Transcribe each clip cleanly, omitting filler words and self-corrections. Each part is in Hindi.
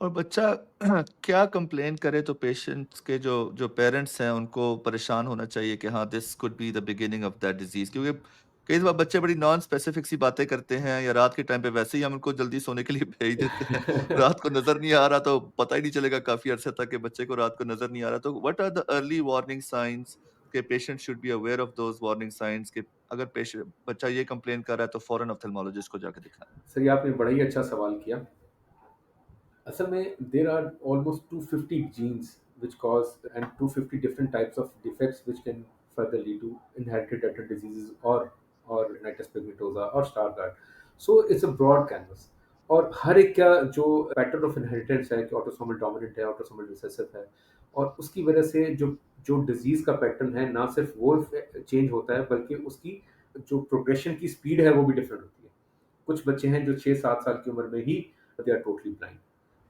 और बच्चा क्या कंप्लेन करे तो पेशेंट्स के जो जो पेरेंट्स हैं उनको परेशान होना चाहिए कि हाँ this could be the beginning of that disease, क्योंकि कई बार बच्चे बड़ी नॉन स्पेसिफिक सी बातें करते हैं या रात के टाइम पे वैसे ही हम उनको जल्दी सोने के लिए भेज देते हैं। रात को नजर नहीं आ रहा तो पता ही नहीं चलेगा काफी अरसे तक कि बच्चे को रात को नजर नहीं आ रहा, तो what are the early warning signs के patient should be aware of those warning signs के अगर पेशेंट बच्चा ये कंप्लेन कर रहा है तो फौरन ऑप्थेल्मोलॉजिस्ट को जाके दिखाएं। सर ये आपने बड़ा ही अच्छा सवाल किया। असल में there are almost 250 genes which cause and 250 different types of defects which can further lead to inherited retinal diseases or retinitis pigmentosa or Stargardt. So it's a broad canvas. और हर एक का जो पैटर्न ऑफ इनहेरिटेंस है कि ऑटोसोमल डोमिनेंट है, ऑटोसोमल रिसेसिव है, और उसकी वजह से जो जो डिजीज का पैटर्न है ना सिर्फ वो चेंज होता है बल्कि उसकी जो प्रोग्रेशन की स्पीड है वो भी डिफरेंट होती है। कुछ बच्चे हैं जो 6-7 साल की उम्र में ही दे आर टोटली ब्लाइंड।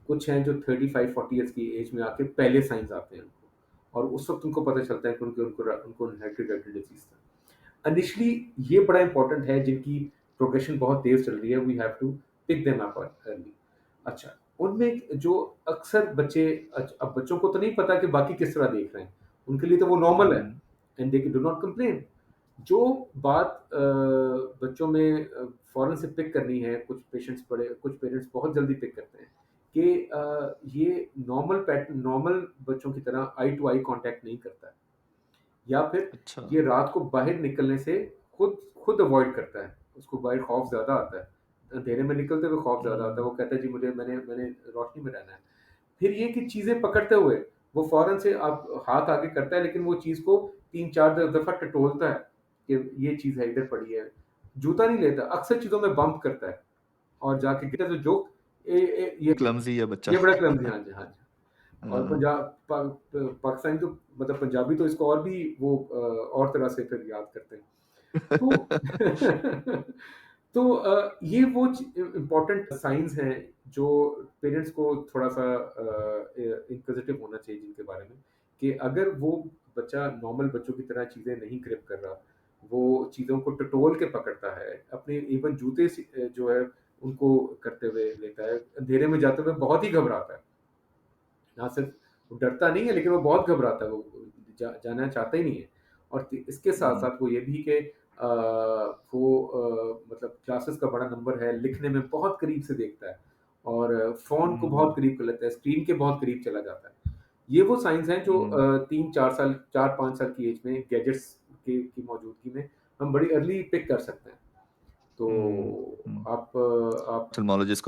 कुछ हैं जो 35-40 ईयर्स की एज में आके पहले साइंस आते हैं उनको, और उस वक्त उनको पता चलता है कि उनको उनको उनको इनहेरिटेड रेटिनल डिजीज था। इनिशियली ये बड़ा इंपॉर्टेंट है जिनकी प्रोग्रेशन बहुत तेज चल रही है, we have to pick them up early. अच्छा, उनमें जो अक्सर बच्चे, अब बच्चों को तो नहीं पता कि बाकी किस तरह देख रहे हैं, उनके लिए तो वो नॉर्मल है hmm. And they do not complain. जो बात बच्चों में फ़ौरन से पिक करनी है, कुछ पेरेंट्स बहुत जल्दी पिक करते हैं कि ये नॉर्मल बच्चों की तरह आई टू आई कॉन्टैक्ट नहीं करता है, या फिर अच्छा। ये रात को बाहर निकलने से खुद खुद अवॉइड करता है, उसको बाहर खौफ ज़्यादा आता है, अंधेरे में निकलते हुए खौफ ज़्यादा आता है, हम्म। वो कहता है जी मुझे मैंने मैंने रोशनी में रहना है। फिर ये कि चीज़ें पकड़ते हुए वो फ़ौरन से आप हाथ आगे करता है, लेकिन वो चीज़ को 3-4 दफ़ा टटोलता है कि ये चीज़ है, इधर पड़ी है। जूता नहीं लेता, अक्सर चीज़ों में बम्प करता है और जाके गिरता है तो जोक क्लमजी है बच्चा। ये बड़ा क्लमज़ी, हाँ जी, हाँ जी। और हाँ। पंजाब पाकिस्तानी तो मतलब पंजाबी तो इसको और भी वो और तरह से फिर याद करते हैं। तो तो ये वो इम्पोर्टेंट साइंस हैं जो पेरेंट्स को थोड़ा-सा इंक्विजिटिव होना चाहिए जिनके बारे में, कि अगर वो बच्चा नॉर्मल बच्चों की तरह चीज़ें नहीं ग्रिप कर रहा, वो चीज़ों को टटोल के पकड़ता है, अपने इवन जूते से जो है उनको करते हुए लेता है, अंधेरे में जाते हुए बहुत ही घबराता है। ना सिर्फ वो डरता नहीं है, लेकिन वो बहुत घबराता है, वो जाना चाहता ही नहीं है। और इसके साथ हुँ, साथ वो ये भी कि वो मतलब क्लासेस का बड़ा नंबर है, लिखने में बहुत करीब से देखता है और फ़ोन को बहुत हुँ, करीब कर लेता है, स्क्रीन के बहुत करीब चला जाता है। ये वो साइंस हैं जो हुँ, 3-4 साल 4-5 साल की एज में गैजेट्स की मौजूदगी में हम बड़ी अर्ली पिक कर सकते हैं। हुँ, तो हुँ। आप ऑप्थेल्मोलॉजिस्ट